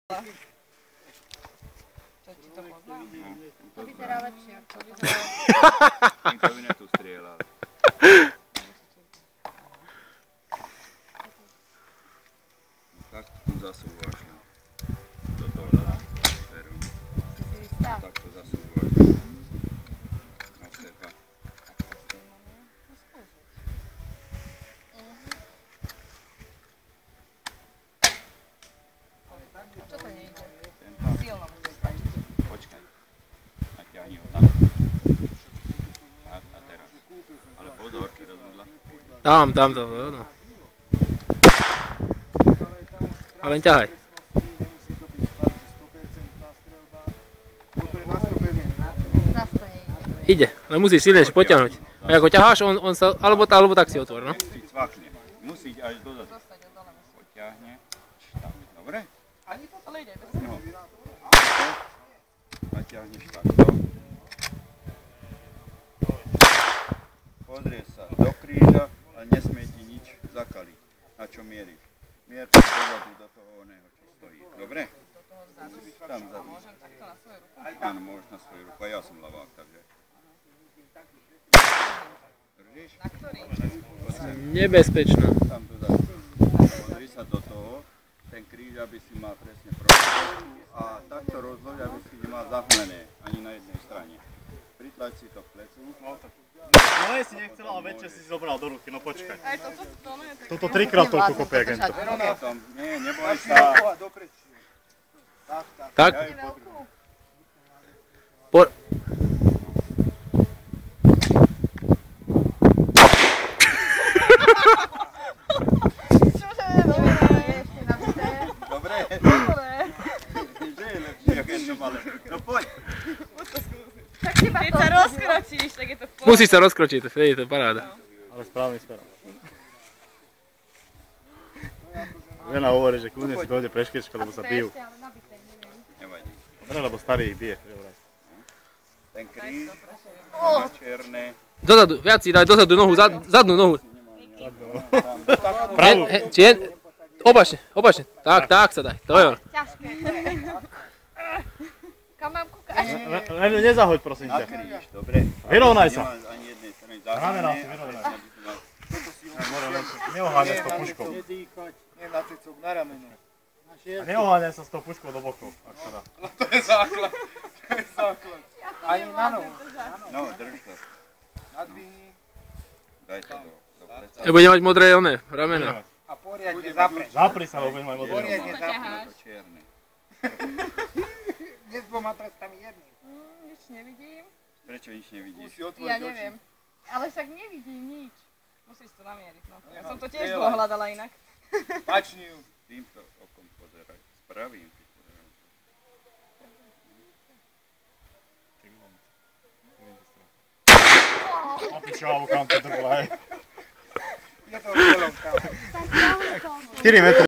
Čo ti to poznám? To vyzerá lepšie. Nikto by tu strieľal. Tak tu zasúvaš. Do toho veru. Tak to zasúvaš. Na seba. Čo to nejde? Tento. Silno musíš stačiť. Počkaj. Natiahni ho tam. Tak a teraz. Ale pozor, keď rozhodla. Tam, no. Ale len ťahaj. Ide, ale musíš silnejšie potiahnuť. A ako ťaháš, on sa, alebo tak si otvor, no. Musí cvakne. Musí až dozadu. Potiahne. Tak, dobre? Ale ide, bez No. Natiahneš takto. Pozrieš sa do kríža, ale nesmie ti nič zakaliť. Na čo mieríš? Mier dozadu do toho oného, čo stojí. Dobre? do toho vzadu. Tam vzadu. Môžem takto na svoju ruku? Áno, môžeš na svoju ruku. A ja som ľavák, takže. Držíš? Na ktorý? Nebezpečná. Tam dozadu. Pozri sa do toho. Ten kríž, aby si mal presne proti. A takto rozlož, aby si nemal zahmlené ani na jednej strane. Pritlač si to k plecu. No si nechcela, ale väčšie si zobral do ruky, no počkaj. Aj toto je také... Toto trikrát toľko kopie agenta. Nie, neboj sa. Tak. Ja ju potrebujem. Por... Čože? Dobre, ešte nabité. Dobre? Dobre. Že je lepšie, ako je to malé. No poď. Tak keď sa rozkročíš, tak je to v pohode. Musíš sa rozkročiť, to je paráda. Ale správny smerom. Žena hovorí, že kľudne si dojde peškečka, lebo sa bijú. Nevadí. Dobre, lebo starý ich bije. Ten kríž má čierne. Dozadu, viac si daj dozadu nohu, zadnú nohu. Pravú. Opačne. Tak sa daj, to je ono. Ťažké. Kam mám kúkať? Nezahoď, prosím Na ťa. kríž, dobre. Vyrovnaj sa. Nemáš ani jednej strany Ramená si, vyrovnaj sa. Neoháňaj s tou puškou. Nie na cicok, na rameno. A neoháňaj sa s tou puškou do bokov, ak sa dá. To je základ. To je základ. Ani na nohu. No, drž to. Nadvihni Daj to do pleca. Ja budem mať modré one, ramena. a poriadne zapri. Zapri sa, lebo budeš mať modré. Poriadne To zapri. ťaháš. To čierne. Nie s dvoma prstami jedným. Nič nevidím. Prečo nič nevidíš? Musí otvoriť Ja oči. neviem. Ale však nevidím nič. Musíš to namieriť, no. Ja som to tiež dlho hľadala inak. Pačni ju. Týmto okom pozeraj. Spravím. A pičávu, kam to drbola, hej. Je to v celom tam. 4 metre.